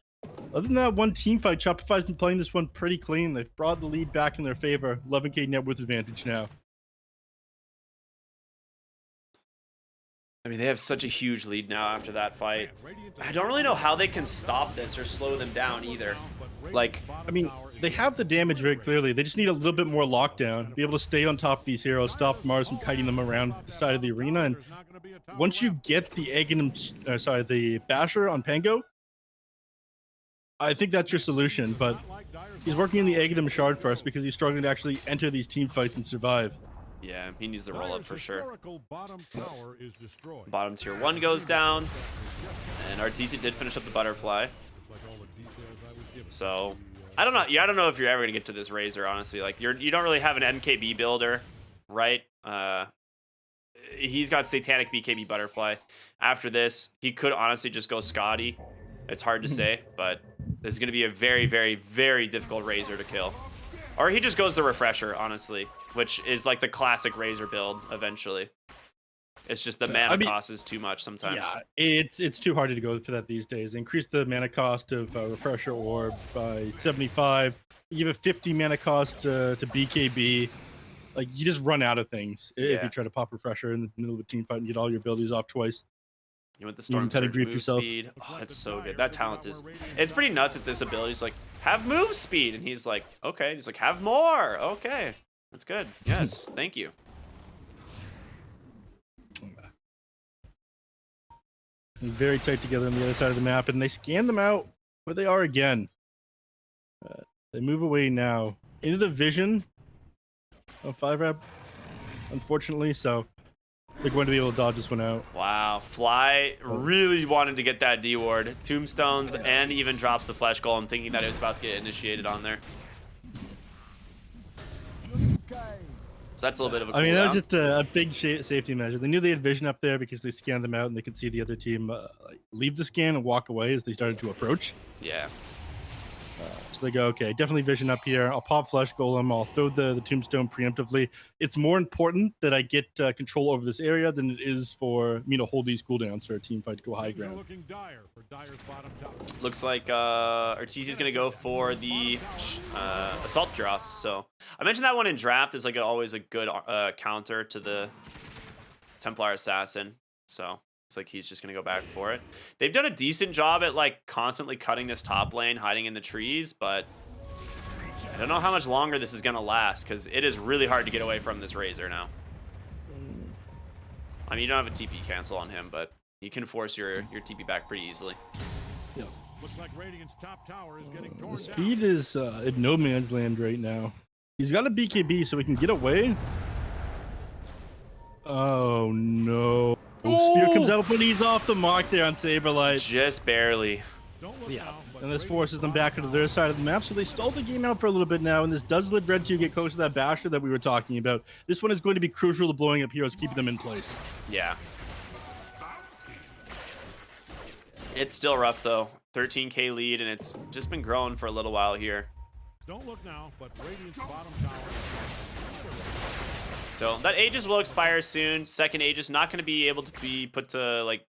other than that one team fight, Shopify's been playing this one pretty clean. They've brought the lead back in their favor. 11k net worth advantage now. I mean, they have such a huge lead now after that fight. I don't really know how they can stop this or slow them down either. Like, I mean, they have the damage very clearly. They just need a little bit more lockdown. Be able to stay on top of these heroes, stop Mars from kiting them around the side of the arena. And once you get the the Basher on Pango, I think that's your solution. But he's working in the Aghanim Shard first because he's struggling to actually enter these team fights and survive. Yeah, he needs to roll up for sure. Bottom tier 1 goes down, and Arteezy did finish up the butterfly. So I don't know. Yeah, I don't know if you're ever gonna get to this Razor, honestly. Like you don't really have an MKB builder, right? He's got Satanic BKB butterfly. After this, he could honestly just go Scotty. It's hard to say, but this is gonna be a very, very, very difficult Razor to kill. Or he just goes the Refresher, honestly. which is like the classic Razor build eventually. It's just the mana cost is too much sometimes. Yeah, it's too hard to go for that these days. They increase the mana cost of Refresher Orb by 75. You give a 50 mana cost to BKB. Like, you just run out of things if you try to pop Refresher in the middle of a team fight and get all your abilities off twice. You want the Storm Surge move speed. Oh, it's so good. That talent is... It's pretty nuts that this ability is like, have move speed. And he's like, okay. He's like, have more. Okay. That's good. Yes. Thank you. Very tight together on the other side of the map, and they scan them out where they are again. They move away now into the vision of 5-Rap, unfortunately, so they're going to be able to dodge this one out. Wow, Fly really wanted to get that D ward, tombstones, and even drops the Flesh Golem, thinking that it was about to get initiated on there. So that's a little bit of a cooldown. I mean, that was just a big safety measure. They knew they had vision up there because they scanned them out and they could see the other team leave the scan and walk away as they started to approach. Yeah. So they go, okay, definitely vision up here. I'll pop Flesh Golem. I'll throw the tombstone preemptively. It's more important that I get control over this area than it is for me to hold these cooldowns for a team fight to go high ground. Looks like Arteezy's going to go for the Assault Cuirass. So I mentioned that one in draft is like always a good counter to the Templar Assassin. So it's like he's just going to go back for it. They've done a decent job at like constantly cutting this top lane, hiding in the trees, but I don't know how much longer this is going to last because it is really hard to get away from this Razor now. I mean, you don't have a TP cancel on him, but he can force your TP back pretty easily. Yeah. Looks like Radiant's top tower is getting torn the speed is in no man's land right now. He's got a BKB so he can get away. Oh no. Spear comes out, but he's off the mark there on Saberlight. Just barely. Yeah, and this forces them back into their side of the map, so they stalled the game out for a little bit now, and this does let Red 2 get close to that Basher that we were talking about. This one is going to be crucial to blowing up heroes, keeping them in place. Yeah. It's still rough, though. 13k lead, and it's just been growing for a little while here. Don't look now, but Radiant's bottom tower. So that Aegis will expire soon. Second Aegis not going to be able to be put to like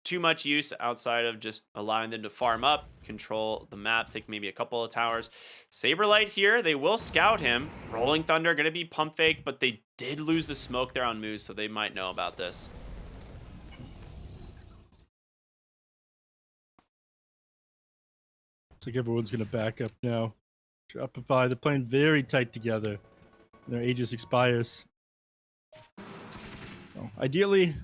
too much use outside of just allowing them to farm up, control the map, take maybe a couple of towers. Saberlight here, they will scout him. Rolling Thunder going to be pump faked, but they did lose the smoke there on Moose, so they might know about this. Looks like everyone's going to back up now. Shopify, they're playing very tight together. Their Aegis expires. So ideally,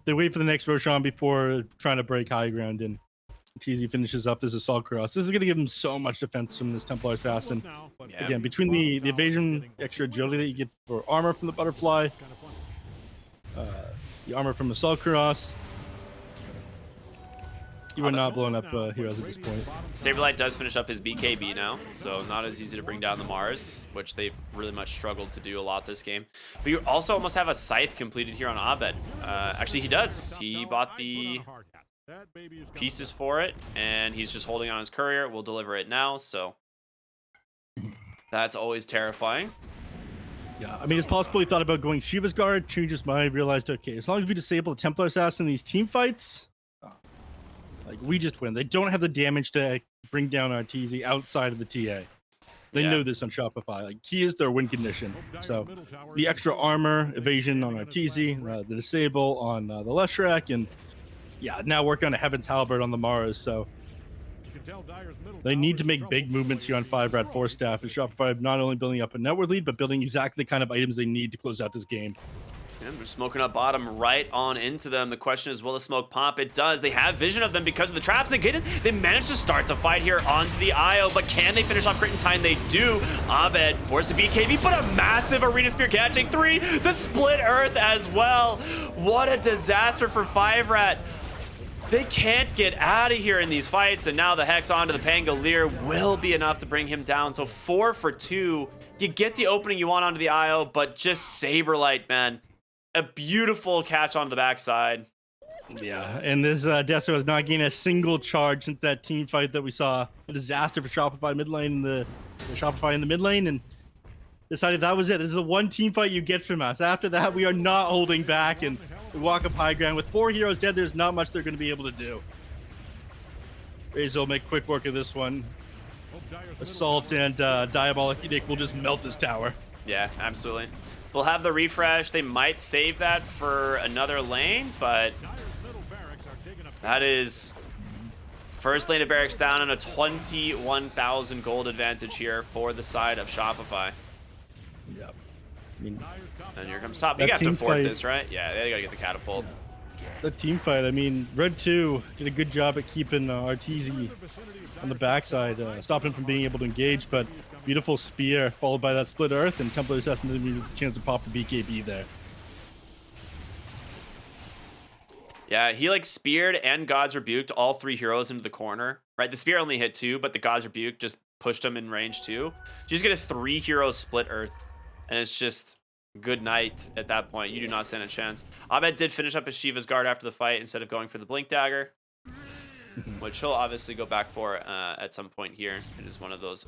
they wait for the next Roshan before trying to break high ground, and TZ finishes up this Assault Cross. This is going to give him so much defense from this Templar Assassin. Yeah. Again, between the evasion, extra agility that you get for armor from the Butterfly, the armor from Assault Cross, you are not blowing up heroes at this point. Saberlight does finish up his BKB now, so not as easy to bring down the Mars, which they've really much struggled to do a lot this game. But you also almost have a Scythe completed here on Abed. Actually, he does. He bought the pieces for it, and he's just holding on his courier. We'll deliver it now, so that's always terrifying. Yeah, I mean, it's possible he thought about going Shiva's Guard, changed his mind, realized, okay, as long as we disable the Templar Assassin in these team fights, like, we just win. They don't have the damage to bring down our TZ outside of the TA. They know this on Shopify. Like, key is their win condition. So the extra armor, evasion on our TZ, the disable on the Leshrac, and yeah, now working on a Heaven's Halberd on the Mars. So they need to make big movements here on 5-Rad 4 staff. And Shopify not only building up a network lead, but building exactly the kind of items they need to close out this game. Yeah, they're smoking up bottom right on into them. The question is, will the smoke pop? It does. They have vision of them because of the traps. They get it. They managed to start the fight here onto the IO, but can they finish off crit in time? They do. Abed forced to BKB, but a massive Arena Spear catching 3. The split earth as well. What a disaster for 5-Rat. They can't get out of here in these fights, and now the Hex onto the Pangolier will be enough to bring him down. So 4 for 2. You get the opening you want onto the IO, but just Saberlight, man. A beautiful catch on the backside. Yeah, and this Deso has not gained a single charge since that team fight that we saw. A disaster for Shopify mid lane, Shopify in the mid lane, and decided that was it. This is the one team fight you get from us. After that, we are not holding back, and we walk up high ground. With 4 heroes dead, there's not much they're going to be able to do. Raze will make quick work of this one. Assault and Diabolic Edict will just melt this tower. Yeah, absolutely. They'll have the refresh. They might save that for another lane, but that is first lane of barracks down and a 21,000 gold advantage here for the side of Shopify. Yep. I mean, and here comes top. You have to fort this, right? Yeah, they gotta get the catapult. The team fight. I mean, Red 2 did a good job at keeping RTZ on the backside, stopping him from being able to engage, but beautiful spear followed by that split earth, and Templar Assassin didn't need the chance to pop the BKB there. Yeah, he like speared and God's Rebuked all 3 heroes into the corner, right? The spear only hit 2, but the God's Rebuke just pushed him in range 2. You just get a 3 hero split earth, and it's just good night at that point. You do not stand a chance. Abed did finish up his Shiva's Guard after the fight instead of going for the Blink Dagger, which he'll obviously go back for at some point here. It is one of those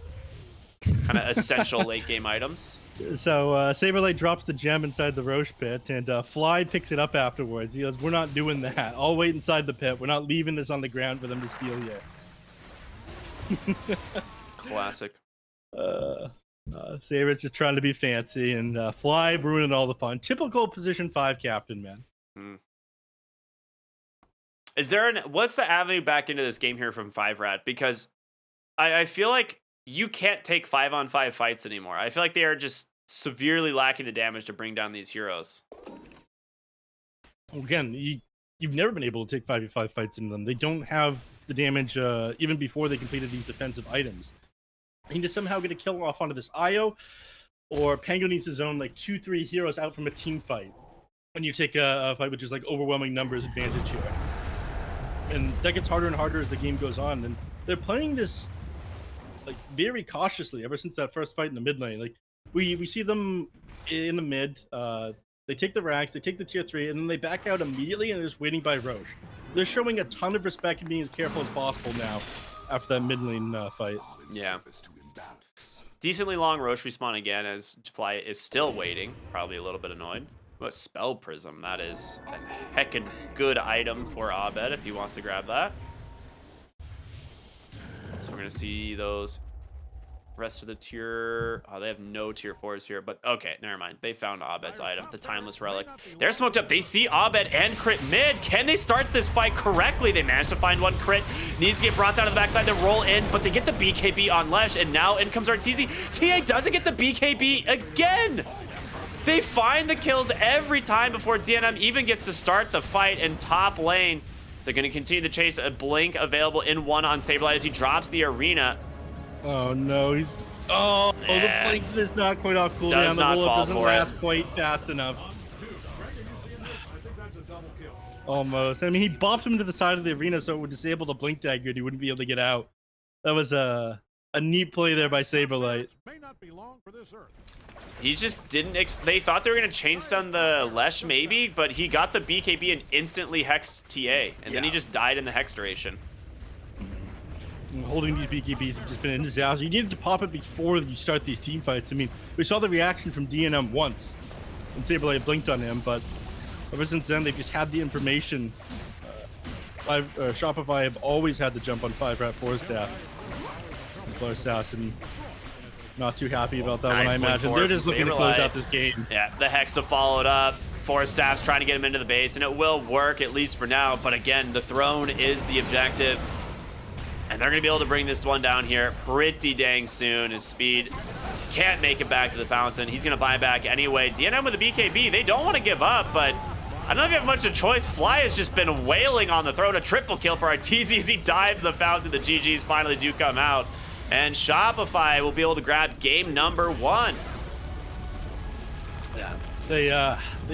kind of essential late game items. So Saberlight drops the gem inside the Roche pit, and Fly picks it up afterwards. He goes, "We're not doing that. I'll wait inside the pit. We're not leaving this on the ground for them to steal yet." Classic. Saber's just trying to be fancy, and Fly ruining all the fun. Typical position 5 captain, man. Is there what's the avenue back into this game here from 5rat? Because I feel like you can't take 5-on-5 fights anymore. I feel like they are just severely lacking the damage to bring down these heroes. Again, you've never been able to take 5v5 fights in them. They don't have the damage even before they completed these defensive items. You need to somehow get a kill off onto this IO, or Pango needs to zone like 2-3 heroes out from a team fight when you take a fight with just like overwhelming numbers advantage here. And that gets harder and harder as the game goes on. And they're playing this like very cautiously ever since that first fight in the mid lane. Like we see them in the mid, they take the racks, they take the tier 3, and then they back out immediately and they're just waiting by Roche. They're showing a ton of respect and being as careful as possible now after that mid lane fight. Yeah. Decently long Roche respawn again as Fly is still waiting, probably a little bit annoyed. But Spell Prism, that is a heckin' good item for Abed if he wants to grab that. So we're gonna see those rest of the tier. Oh, they have no tier 4s here, but okay, never mind. They found Abed's item, the Timeless Relic. They're smoked up. They see Abed and crit mid. Can they start this fight correctly? They managed to find one crit. Needs to get brought down to the backside to roll in, but they get the BKB on Lesh, and now in comes RTZ. TA doesn't get the BKB again. They find the kills every time before DNM even gets to start the fight in top lane. They're going to continue to chase. A blink available in 1 on Saberlight as he drops the arena. Oh no, he's the blink is not quite off cooldown. Does not the roll-up fall doesn't for last it. quite fast enough. Almost. I mean, he buffed him to the side of the arena so it would disable the blink dagger and he wouldn't be able to get out. That was a neat play there by Saberlight. May not be long for this earth. He just didn't. They thought they were going to chain stun the Lesh maybe, but he got the BKB and instantly hexed TA, and then he just died in the hex duration. Holding these BKBs have just been a disaster. You needed to pop it before you start these team fights. I mean, we saw the reaction from DNM once, and Saberlight blinked on him, but ever since then, they've just had the information. Shopify have always had the jump on 5-rat 4 staff. Templar Assassin, not too happy about that one, I imagine. They're just looking to close out this game. Yeah, the Hex to follow it up. 4 staffs trying to get him into the base, and it will work, at least for now. But again, the throne is the objective. And they're going to be able to bring this one down here pretty dang soon. His speed can't make it back to the fountain. He's going to buy back anyway. DNM with the BKB, they don't want to give up, but I don't know if you have much of a choice. Fly has just been wailing on the throne. A triple kill for Arteezy as he dives the fountain. The GGs finally do come out. And Shopify will be able to grab game number 1. Yeah, they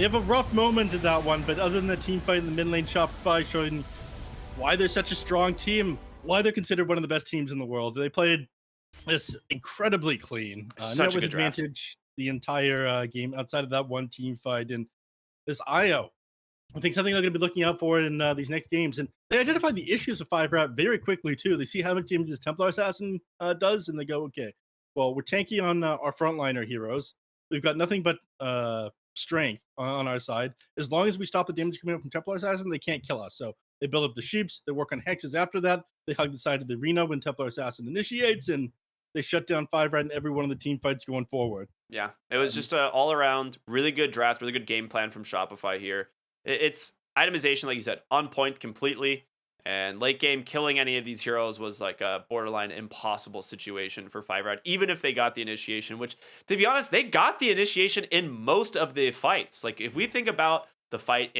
have a rough moment in that one, but other than the team fight in the mid lane, Shopify showing why they're such a strong team, why they're considered one of the best teams in the world. They played this incredibly clean. Such a good advantage the entire game outside of that one team fight. And this IO, I think something they're going to be looking out for in these next games. And they identified the issues of 5-rat very quickly, too. They see how much damage this Templar Assassin does, and they go, okay, well, we're tanky on our frontliner heroes. we've got nothing but strength on our side. As long as we stop the damage coming up from Templar Assassin, they can't kill us. So they build up the sheeps, they work on hexes after that, they hug the side of the arena when Templar Assassin initiates, and they shut down 5 red in every one of the team fights going forward. Yeah, it was just a all around really good draft, really good game plan from Shopify here. It's itemization, like you said, on point completely. And late game, killing any of these heroes was like a borderline impossible situation for 5 red, even if they got the initiation, which, to be honest, they got the initiation in most of the fights. Like, if we think about the fight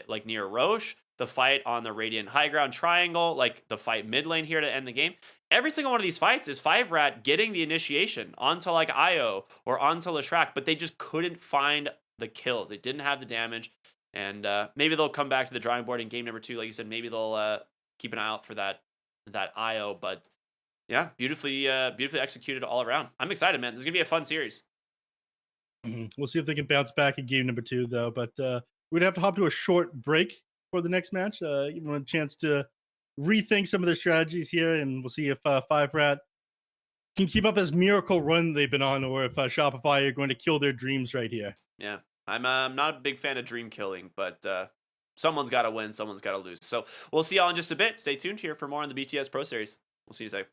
like near Roche, the fight on the Radiant High Ground Triangle, like the fight mid lane here to end the game, every single one of these fights is 5 rat getting the initiation onto like Io or onto Leshrac, but they just couldn't find the kills. They didn't have the damage. And maybe they'll come back to the drawing board in game number 2. Like you said, maybe they'll keep an eye out for that IO. But yeah, beautifully executed all around. I'm excited, man. This is gonna be a fun series. We'll see if they can bounce back in game number 2, though. But we'd have to hop to a short break for the next match. Give them a chance to rethink some of their strategies here, and we'll see if 5 rat can keep up this miracle run they've been on, or if Shopify are going to kill their dreams right here. Yeah, I'm not a big fan of dream killing, but someone's got to win, someone's got to lose. So we'll see y'all in just a bit. Stay tuned here for more on the BTS Pro Series. We'll see you soon.